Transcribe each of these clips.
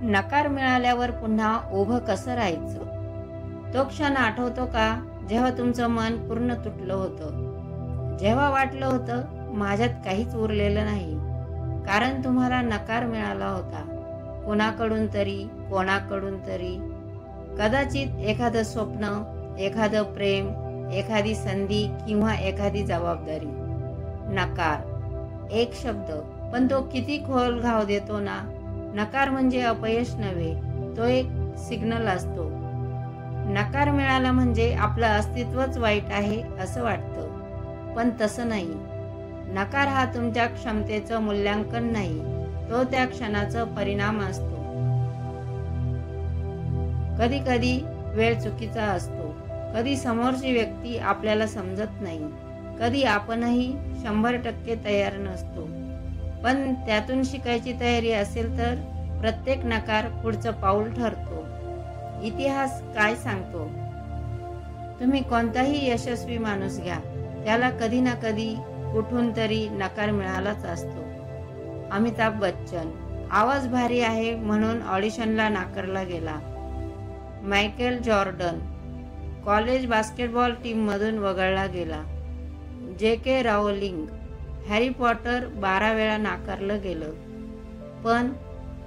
नकार मिळाल्यावर पुन्हा उभं कसं राहायचं? तो क्षण आठवतो का, जेव्हा तुमचं मन पूर्ण तुटलं होतं? जेव्हा वाटलं होतं माझ्यात काहीच उरलेलं नाही, कारण तुम्हाला नकार मिळाला होता. कुणाकडून तरी, कोणाकडून तरी. कदाचित एखादं स्वप्न, एखादं प्रेम, एखादी संधी किंवा एखादी जबाबदारी. नकार एक शब्द, पण तो किती खोल घाव देतो ना. नकार म्हणजे अपयश नव्हे, तो एक सिग्नल असतो. नकार मिळाला म्हणजे आपलं अस्तित्वच वाईट आहे असं वाटतं, पण तसं नाही. नकार हा तुमच्या क्षमतेचं मूल्यांकन नाही, तो त्या क्षणाचा परिणाम असतो. कधी कधी वेळ चुकीचा असतो, कधी समोरची व्यक्ती आपल्याला समजत नाही, कधी आपणही 100% तयार नसतो. पण त्यातून शिकायची तयारी असेल तर प्रत्येक नकार पुढचं पाऊल ठरतो. इतिहास काय सांगतो? तुम्ही कोणताही यशस्वी माणूस घ्या, त्याला कधी ना कधी कुठून तरी नकार मिळालाच असतो. अमिताभ बच्चन आवाज भारी आहे म्हणून ऑडिशनला नाकारला गेला. मायकेल जॉर्डन कॉलेज बास्केटबॉल टीममधून वगळला गेला. JK रावलिंग हॅरी पॉटर 12 वेळा नाकारलं गेलं, पण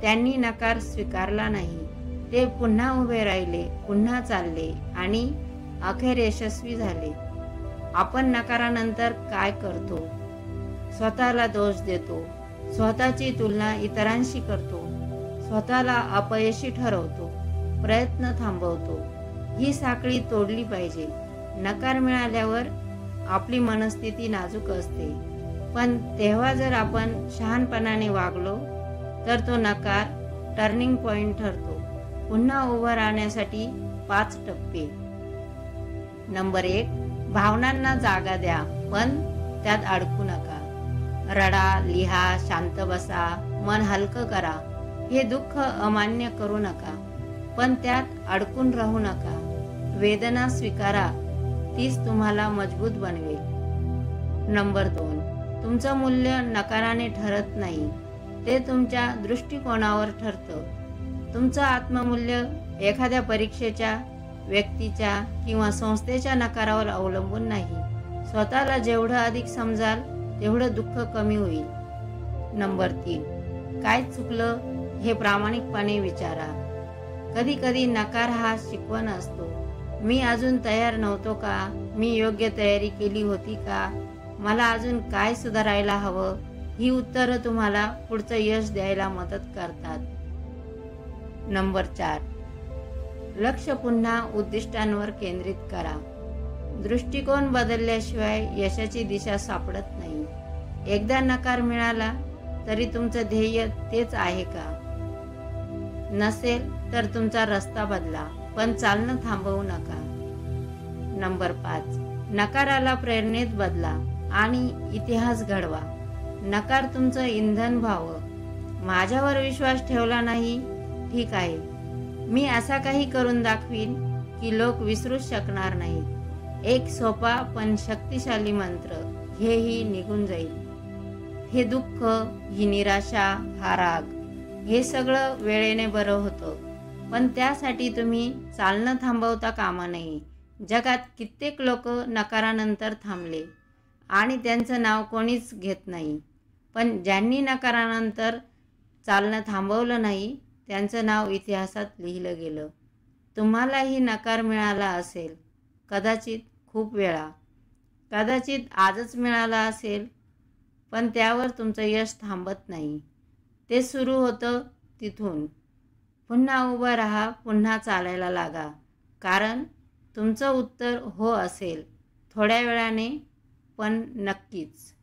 त्यांनी नकार स्वीकारला नाही. ते पुन्हा उभे राहिले, पुन्हा चालले आणि अखेर यशस्वी झाले. आपण नकारानंतर काय करतो? स्वतःला दोष देतो, स्वतःची तुलना इतरांशी करतो, स्वतःला अपयशी ठरवतो, प्रयत्न थांबवतो. ही साखळी तोडली पाहिजे. नकार मिळाल्यावर आपली मनस्थिती नाजूक असते, पण तेव्हा जर आपण शहाणपणाने वागलो तर तो नकार टर्निंग पॉइंट ठरतो. पुन्हा उभं राहण्यासाठी 5 टप्पे. नंबर 1, भावनांना जागा द्या, पण त्यात अडकू नका. रडा, लिहा, शांत बसा, मन हलकं करा. हे दुःख अमान्य करू नका, पण त्यात अडकून राहू नका. वेदना स्वीकारा, तीच तुम्हाला मजबूत बनवेल. नंबर 2, तुमचं मूल्य नकाराने ठरत नाही, ते तुमच्या दृष्टिकोनावर ठरतं. तुमचं आत्ममूल्य एखाद्या परीक्षेच्या, व्यक्तीच्या किंवा संस्थेच्या नकारावर अवलंबून नाही. स्वतःला जेवढं अधिक समजाल तेवढं दुःख कमी होईल. नंबर 3, काय चुकलं हे प्रामाणिकपणे विचारा. कधी कधी नकार हा शिकवण असतो. मी अजून तयार नव्हतो का? मी योग्य तयारी केली होती का? मला अजून काय सुधारायला हवं? ही उत्तरं तुम्हाला पुढचं यश द्यायला मदत करतात. नंबर 4, लक्ष पुन्हा उद्दिष्टांवर केंद्रित करा. दृष्टिकोन बदलल्याशिवाय यशाची दिशा सापडत नाही. एकदा नकार मिळाला तरी तुमचं ध्येय तेच आहे का? नसेल तर तुमचा रस्ता बदला, पण चालणं थांबवू नका. नंबर 5, नकाराला प्रेरणेत बदला आणि इतिहास घडवा. नकार तुमचं इंधन व्हावं. माझ्यावर विश्वास ठेवला नाही, ठीक आहे, मी असा काही करून दाखवीन की लोक विसरूच शकणार नाहीत. एक सोपा पण शक्तिशाली मंत्र, हेही निघून जाईल. हे दुःख, ही निराशा, हा राग, हे सगळं वेळेने बरं होतं, पण त्यासाठी तुम्ही चालणं थांबवता कामा नये. जगात कित्येक लोक नकारानंतर थांबले आणि त्यांचं नाव कोणीच घेत नाही, पण ज्यांनी नकारानंतर चालणं थांबवलं नाही त्यांचं नाव इतिहासात लिहिलं गेलं. तुम्हालाही नकार मिळाला असेल, कदाचित खूप वेळा, कदाचित आजच मिळाला असेल, पण त्यावर तुमचं यश थांबत नाही. ते सुरू होतं तिथून. पुन्हा उभं राहा, पुन्हा चालायला लागा, कारण तुमचं उत्तर हो असेल, थोड्या वेळाने, पण नक्कीच.